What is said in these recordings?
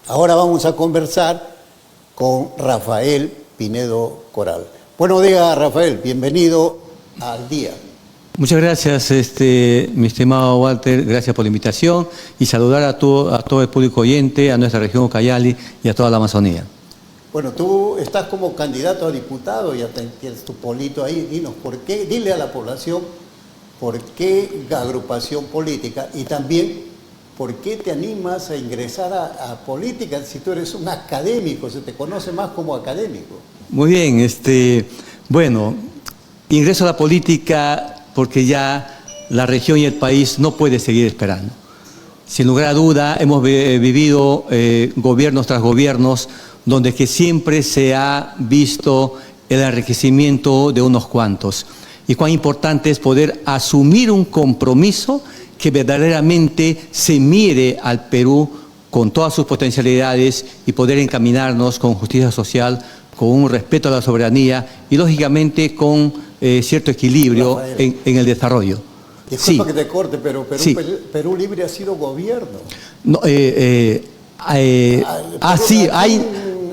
Ahora vamos a conversar con Rafael Pinedo Coral. Buenos días, Rafael, bienvenido al día. Muchas gracias, mi estimado Walter, gracias por la invitación y saludar a todo el público oyente, a nuestra región Ucayali y a toda la Amazonía. Bueno, tú estás como candidato a diputado, ya tienes tu polito ahí, dinos por qué, dile a la población por qué agrupación política y también por qué te animas a ingresar a política si tú eres un académico, se te conoce más como académico. Muy bien, bueno, ingreso a la política porque ya la región y el país no puede seguir esperando. Sin lugar a duda, hemos vivido gobiernos tras gobiernos donde que siempre se ha visto el enriquecimiento de unos cuantos. Y cuán importante es poder asumir un compromiso que verdaderamente se mire al Perú con todas sus potencialidades y poder encaminarnos con justicia social, con un respeto a la soberanía y lógicamente con cierto equilibrio en el desarrollo. Disculpa que te corte, pero Perú Libre ha sido gobierno. No,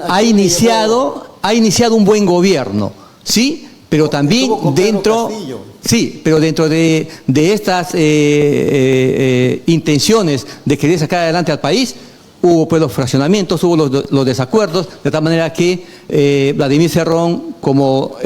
ha iniciado un buen gobierno, ¿sí? Pero también dentro de estas intenciones de querer sacar adelante al país, hubo pues los fraccionamientos, hubo los desacuerdos, de tal manera que Vladimir Cerrón, como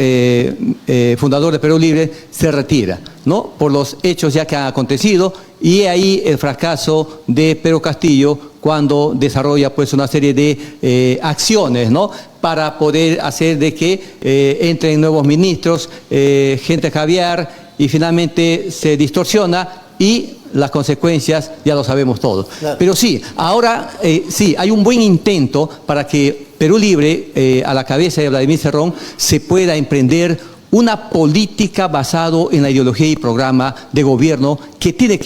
fundador de Perú Libre, se retira, ¿no? Por los hechos ya que han acontecido, y ahí el fracaso de Pedro Castillo cuando desarrolla pues una serie de acciones, ¿no? Para poder hacer de que entren nuevos ministros, gente caviar, y finalmente se distorsiona y las consecuencias ya lo sabemos todos. Claro. Pero sí, ahora sí, hay un buen intento para que Perú Libre, a la cabeza de Vladimir Cerrón, se pueda emprender una política basada en la ideología y programa de gobierno que tiene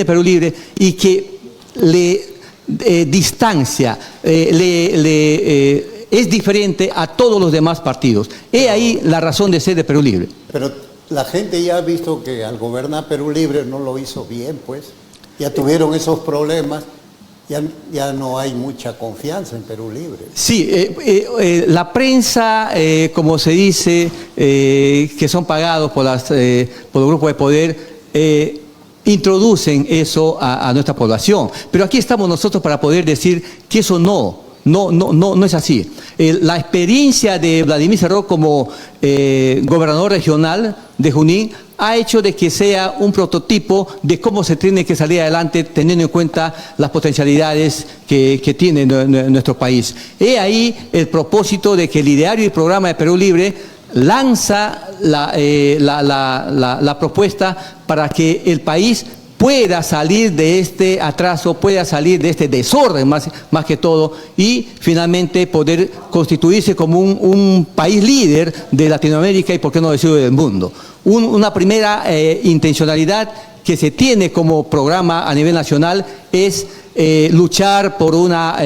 Perú Libre y que le distancia, es diferente a todos los demás partidos. He ahí la razón de ser de Perú Libre. Pero la gente ya ha visto que al gobernar Perú Libre no lo hizo bien, pues. Ya tuvieron esos problemas, ya no hay mucha confianza en Perú Libre. Sí, la prensa, como se dice, que son pagados por los grupos de poder, introducen eso a nuestra población. Pero aquí estamos nosotros para poder decir que eso no es así. La experiencia de Vladimir Cerrón como gobernador regional de Junín ha hecho de que sea un prototipo de cómo se tiene que salir adelante teniendo en cuenta las potencialidades que tiene nuestro país. He ahí el propósito de que el ideario y programa de Perú Libre lanza la propuesta para que el país pueda salir de este atraso, pueda salir de este desorden más que todo y finalmente poder constituirse como un país líder de Latinoamérica y por qué no decirlo del mundo. Una primera intencionalidad que se tiene como programa a nivel nacional es luchar por una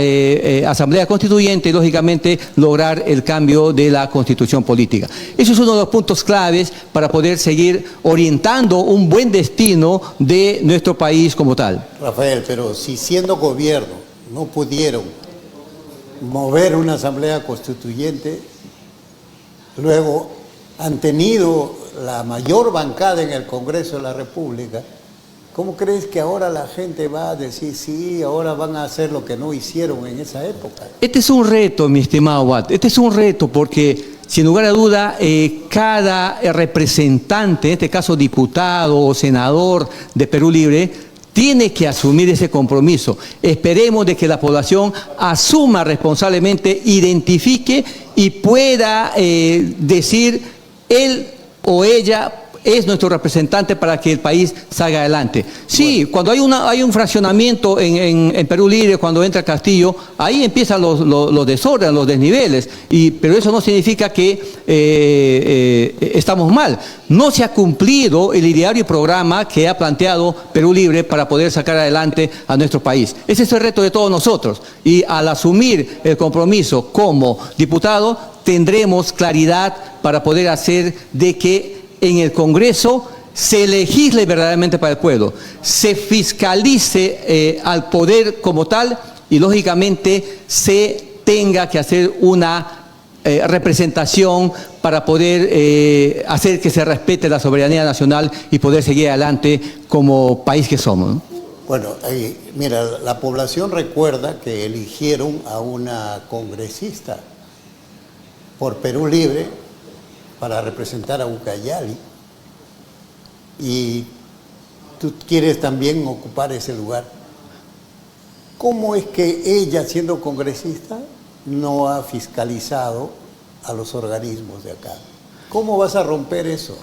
asamblea constituyente y lógicamente lograr el cambio de la constitución política. Eso es uno de los puntos claves para poder seguir orientando un buen destino de nuestro país como tal. Rafael, pero si siendo gobierno no pudieron mover una asamblea constituyente, luego han tenido la mayor bancada en el Congreso de la República, ¿cómo crees que ahora la gente va a decir, sí, ahora van a hacer lo que no hicieron en esa época? Este es un reto, mi estimado Watt, este es un reto porque, sin lugar a duda, cada representante, en este caso diputado o senador de Perú Libre, tiene que asumir ese compromiso. Esperemos de que la población asuma responsablemente, identifique y pueda decir él o ella es nuestro representante para que el país salga adelante. Sí, cuando hay un fraccionamiento en Perú Libre, cuando entra Castillo, ahí empiezan los desórdenes, los desniveles, pero eso no significa que estamos mal. No se ha cumplido el ideario y programa que ha planteado Perú Libre para poder sacar adelante a nuestro país. Ese es el reto de todos nosotros y al asumir el compromiso como diputado tendremos claridad para poder hacer de que en el Congreso se legisle verdaderamente para el pueblo, se fiscalice al poder como tal y lógicamente se tenga que hacer una representación para poder hacer que se respete la soberanía nacional y poder seguir adelante como país que somos, ¿no? Bueno, mira, la población recuerda que eligieron a una congresista por Perú Libre para representar a Ucayali, y tú quieres también ocupar ese lugar. ¿Cómo es que ella, siendo congresista, no ha fiscalizado a los organismos de acá? ¿Cómo vas a romper eso?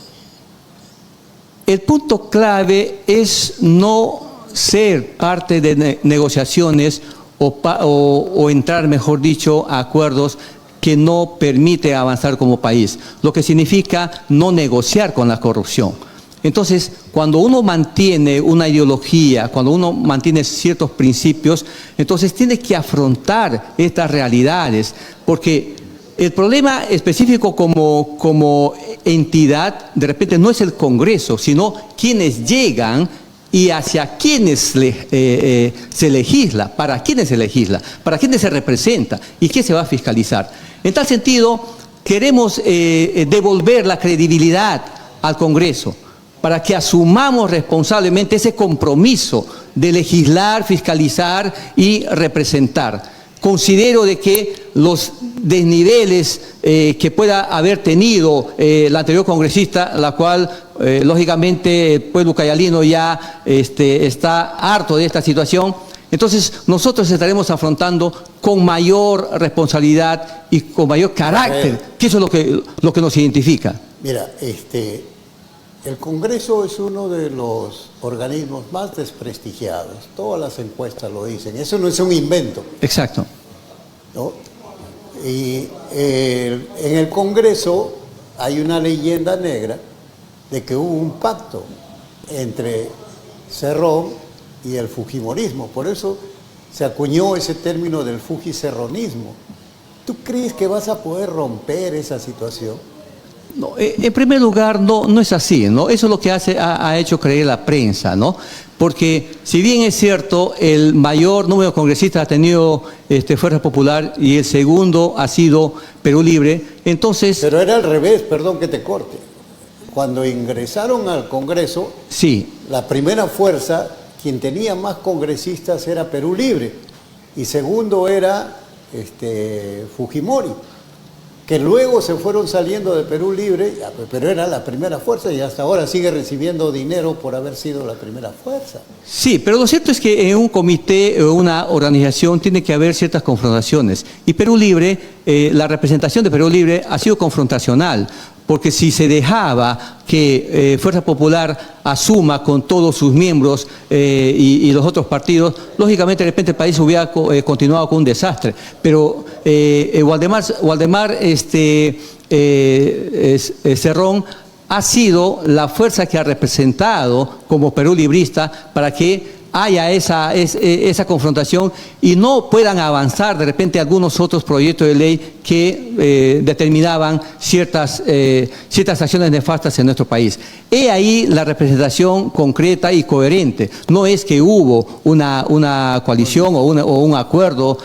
El punto clave es no ser parte de negociaciones o entrar, mejor dicho, a acuerdos que no permite avanzar como país, lo que significa no negociar con la corrupción. Entonces, cuando uno mantiene una ideología, cuando uno mantiene ciertos principios, entonces tiene que afrontar estas realidades, porque el problema específico como entidad, de repente no es el Congreso, sino quienes llegan y hacia quienes se legisla, para quienes se legisla, para quienes se representa y qué se va a fiscalizar. En tal sentido, queremos devolver la credibilidad al Congreso, para que asumamos responsablemente ese compromiso de legislar, fiscalizar y representar. Considero de que los desniveles que pueda haber tenido la anterior congresista, la cual lógicamente el pueblo ucayalino ya está harto de esta situación, entonces nosotros estaremos afrontando con mayor responsabilidad y con mayor carácter, que eso es lo que nos identifica. Mira, el Congreso es uno de los organismos más desprestigiados. Todas las encuestas lo dicen. Eso no es un invento. Exacto. ¿No? Y en el Congreso hay una leyenda negra de que hubo un pacto entre Cerrón y el fujimorismo. Por eso se acuñó ese término del fujicerronismo. ¿Tú crees que vas a poder romper esa situación? No, en primer lugar, no es así, ¿no? Eso es lo que ha hecho creer la prensa, ¿no? Porque si bien es cierto, el mayor número de congresistas ha tenido Fuerza Popular y el segundo ha sido Perú Libre, entonces... Pero era al revés, perdón que te corte. Cuando ingresaron al Congreso, sí, la primera fuerza, quien tenía más congresistas era Perú Libre, y segundo era Fujimori, que luego se fueron saliendo de Perú Libre, pero era la primera fuerza y hasta ahora sigue recibiendo dinero por haber sido la primera fuerza. Sí, pero lo cierto es que en un comité o una organización tiene que haber ciertas confrontaciones. Y Perú Libre, la representación de Perú Libre ha sido confrontacional, porque si se dejaba que Fuerza Popular asuma con todos sus miembros y los otros partidos, lógicamente de repente el país hubiera continuado con un desastre. Pero Waldemar Cerrón ha sido la fuerza que ha representado como Perú librista para que haya esa confrontación y no puedan avanzar de repente algunos otros proyectos de ley que determinaban ciertas acciones nefastas en nuestro país. He ahí la representación concreta y coherente. No es que hubo una coalición o un acuerdo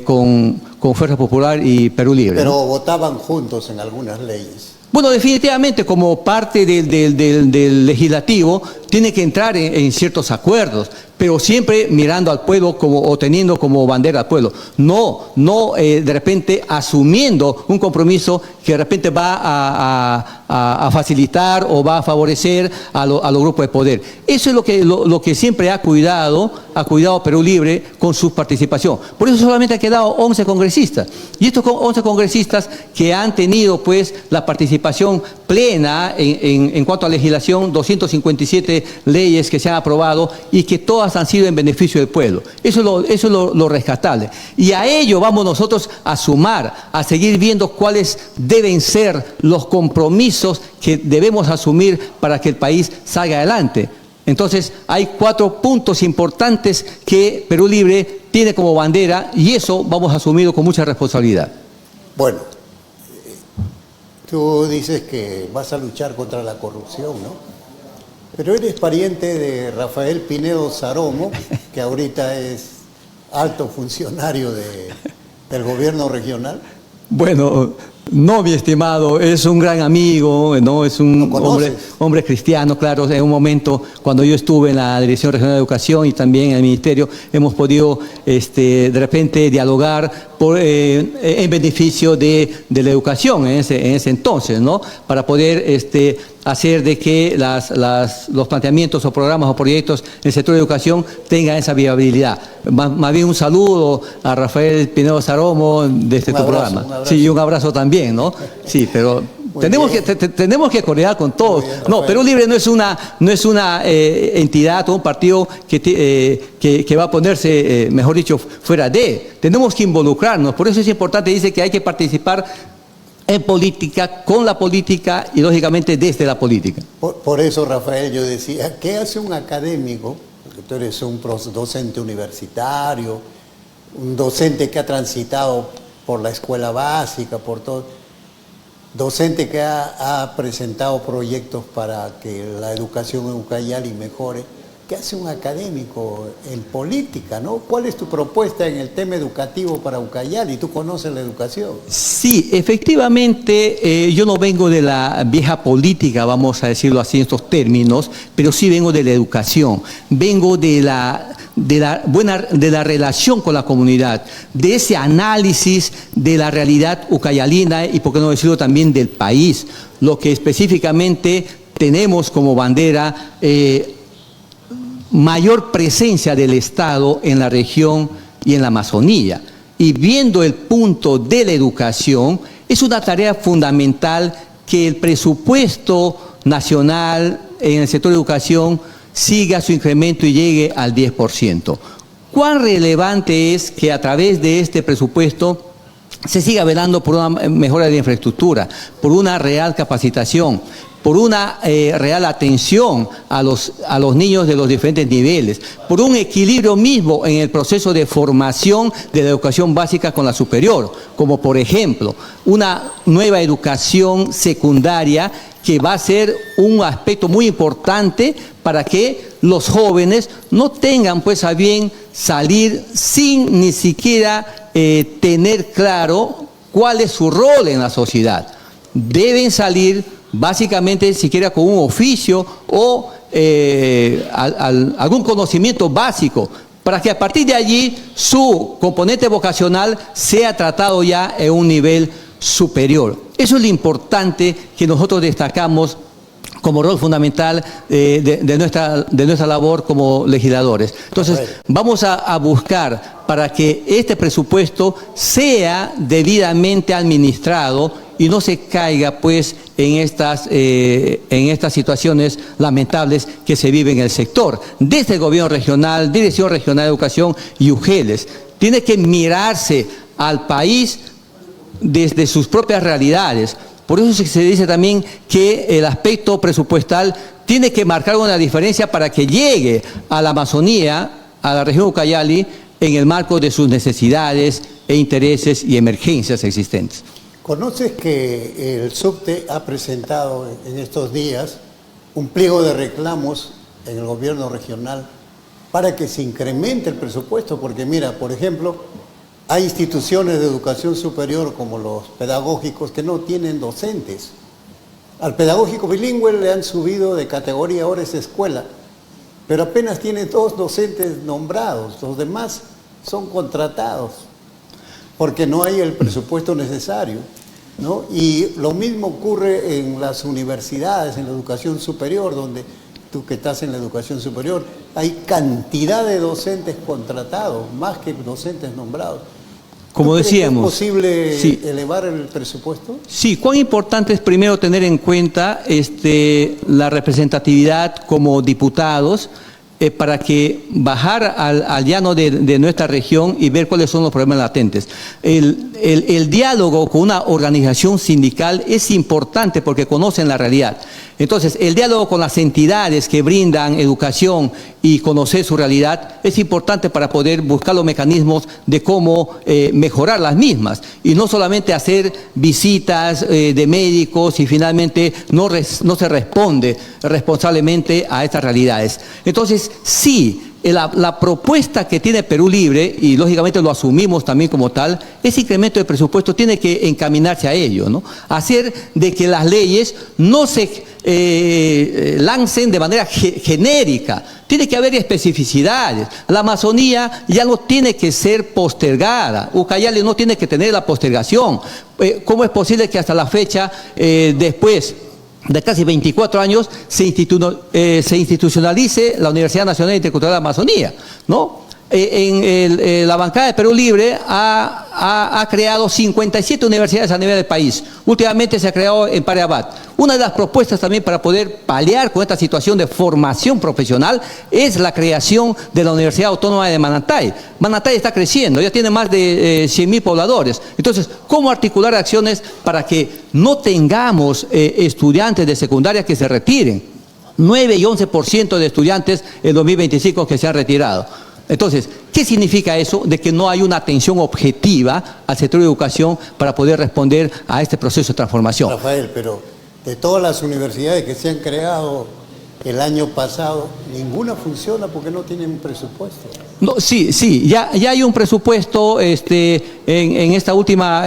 con Fuerza Popular y Perú Libre. Pero ¿no? votaban juntos en algunas leyes. Bueno, definitivamente como parte del legislativo tiene que entrar en ciertos acuerdos, pero siempre mirando al pueblo o teniendo como bandera al pueblo. No de repente asumiendo un compromiso que de repente va a facilitar o va a favorecer a los grupos de poder. Eso es lo que siempre ha cuidado Perú Libre con su participación. Por eso solamente ha quedado 11 congresistas. Y estos 11 congresistas que han tenido pues la participación plena en cuanto a legislación, 257 leyes que se han aprobado y que todas han sido en beneficio del pueblo. Eso es lo rescatable. Y a ello vamos nosotros a sumar, a seguir viendo cuáles deben ser los compromisos que debemos asumir para que el país salga adelante. Entonces, hay 4 puntos importantes que Perú Libre tiene como bandera y eso vamos a asumir con mucha responsabilidad. Bueno, tú dices que vas a luchar contra la corrupción, ¿no? Pero eres pariente de Rafael Pinedo Saromo, que ahorita es alto funcionario del gobierno regional? Bueno, no, mi estimado, es un gran amigo, ¿no? Es un hombre cristiano, claro. En un momento, cuando yo estuve en la Dirección Regional de Educación y también en el Ministerio, hemos podido de repente dialogar en beneficio de la educación en ese entonces, ¿no? Para poder hacer de que los planteamientos o programas o proyectos en el sector de educación tengan esa viabilidad. Más bien un saludo a Rafael Pinedo Saromo de este programa. Un abrazo. Sí, y un abrazo también, ¿no? Sí, pero tenemos que coordinar con todos. No, Perú Libre no es una entidad o un partido que va a ponerse, mejor dicho, fuera de. Tenemos que involucrarnos. Por eso es importante, dice que hay que participar en política, con la política y lógicamente desde la política. Por eso, Rafael, yo decía, ¿qué hace un académico? Porque tú eres un docente universitario, un docente que ha transitado por la escuela básica, por todo, docente que ha presentado proyectos para que la educación en Ucayali mejore. ¿Qué hace un académico en política, no? ¿Cuál es tu propuesta en el tema educativo para Ucayali? ¿Tú conoces la educación? Sí, efectivamente, yo no vengo de la vieja política, vamos a decirlo así en estos términos, pero sí vengo de la educación, vengo de la relación con la comunidad, de ese análisis de la realidad ucayalina y, por qué no decirlo, también del país, lo que específicamente tenemos como bandera, mayor presencia del Estado en la región y en la Amazonía. Y viendo el punto de la educación, es una tarea fundamental que el presupuesto nacional en el sector de educación siga su incremento y llegue al 10%. ¿Cuán relevante es que a través de este presupuesto se siga velando por una mejora de la infraestructura, por una real capacitación, por una real atención a los niños de los diferentes niveles, por un equilibrio mismo en el proceso de formación de la educación básica con la superior, como por ejemplo una nueva educación secundaria que va a ser un aspecto muy importante para que los jóvenes no tengan pues a bien salir sin ni siquiera tener claro cuál es su rol en la sociedad. Deben salir básicamente siquiera con un oficio o algún conocimiento básico, para que a partir de allí su componente vocacional sea tratado ya en un nivel superior. Eso es lo importante que nosotros destacamos como rol fundamental de nuestra labor como legisladores. Entonces, vamos a buscar para que este presupuesto sea debidamente administrado y no se caiga pues en estas situaciones lamentables que se viven en el sector. Desde el gobierno regional, Dirección Regional de Educación y UGELES, tiene que mirarse al país desde sus propias realidades. Por eso se dice también que el aspecto presupuestal tiene que marcar una diferencia para que llegue a la Amazonía, a la región Ucayali, en el marco de sus necesidades e intereses y emergencias existentes. ¿Conoces que el SUBTE ha presentado en estos días un pliego de reclamos en el gobierno regional para que se incremente el presupuesto? Porque mira, por ejemplo, hay instituciones de educación superior como los pedagógicos que no tienen docentes. Al pedagógico bilingüe le han subido de categoría, ahora es escuela, pero apenas tiene 2 docentes nombrados, los demás son contratados porque no hay el presupuesto necesario, ¿no? Y lo mismo ocurre en las universidades, en la educación superior, donde tú que estás en la educación superior, hay cantidad de docentes contratados, más que docentes nombrados. Como decíamos, ¿es posible elevar el presupuesto? Sí, cuán importante es primero tener en cuenta la representatividad como diputados para que bajar al llano de nuestra región y ver cuáles son los problemas latentes. El diálogo con una organización sindical es importante porque conocen la realidad. Entonces, el diálogo con las entidades que brindan educación y conocer su realidad es importante para poder buscar los mecanismos de cómo mejorar las mismas y no solamente hacer visitas de médicos y finalmente no se responde responsablemente a estas realidades. Entonces, sí, la propuesta que tiene Perú Libre, y lógicamente lo asumimos también como tal, ese incremento de presupuesto tiene que encaminarse a ello, ¿no? Hacer de que las leyes no se lancen de manera genérica. Tiene que haber especificidades. La Amazonía ya no tiene que ser postergada. Ucayali no tiene que tener la postergación. ¿Cómo es posible que hasta la fecha, después de casi 24 años, se institucionalice la Universidad Nacional Intercultural de la Amazonía, ¿no? La bancada de Perú Libre ha creado 57 universidades a nivel del país. Últimamente se ha creado en Pareabat. Una de las propuestas también para poder paliar con esta situación de formación profesional es la creación de la Universidad Autónoma de Manantay. Manantay está creciendo, ya tiene más de 100.000 pobladores. Entonces, ¿cómo articular acciones para que no tengamos estudiantes de secundaria que se retiren? 9 y 11% de estudiantes en 2025 que se han retirado. Entonces, ¿qué significa eso? De que no hay una atención objetiva al sector de educación para poder responder a este proceso de transformación. Rafael, pero de todas las universidades que se han creado el año pasado, ninguna funciona porque no tienen presupuesto. No, sí, ya hay un presupuesto en esta última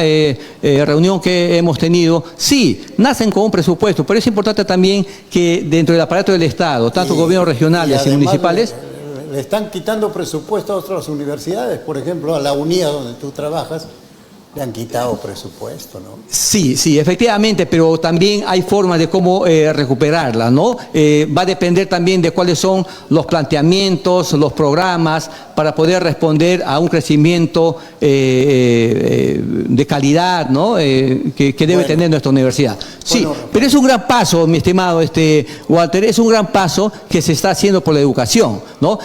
reunión que hemos tenido. Sí, nacen con un presupuesto, pero es importante también que dentro del aparato del Estado, tanto gobiernos regionales y municipales, le están quitando presupuesto a otras universidades, por ejemplo a la UNIA donde tú trabajas, le han quitado presupuesto, ¿no? Sí, efectivamente, pero también hay formas de cómo recuperarla, ¿no? Va a depender también de cuáles son los planteamientos, los programas para poder responder a un crecimiento de calidad, ¿no? Que debe tener nuestra universidad. Sí, pero es un gran paso, mi estimado Walter, es un gran paso que se está haciendo por la educación, ¿no?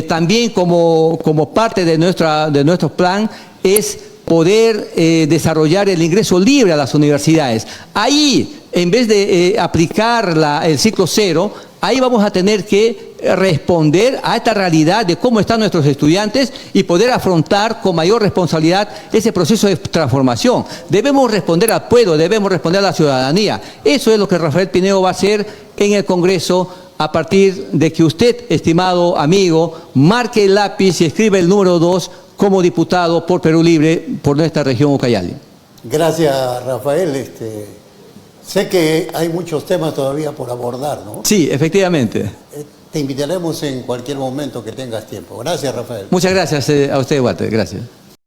También como parte de nuestro plan es poder desarrollar el ingreso libre a las universidades. Ahí, en vez de aplicar el ciclo cero, ahí vamos a tener que responder a esta realidad de cómo están nuestros estudiantes y poder afrontar con mayor responsabilidad ese proceso de transformación. Debemos responder al pueblo, debemos responder a la ciudadanía. Eso es lo que Rafael Pineo va a hacer en el Congreso a partir de que usted, estimado amigo, marque el lápiz y escriba el número 2 como diputado por Perú Libre, por nuestra región Ucayali. Gracias, Rafael. Sé que hay muchos temas todavía por abordar, ¿no? Sí, efectivamente. Te invitaremos en cualquier momento que tengas tiempo. Gracias, Rafael. Muchas gracias a usted, Walter. Gracias.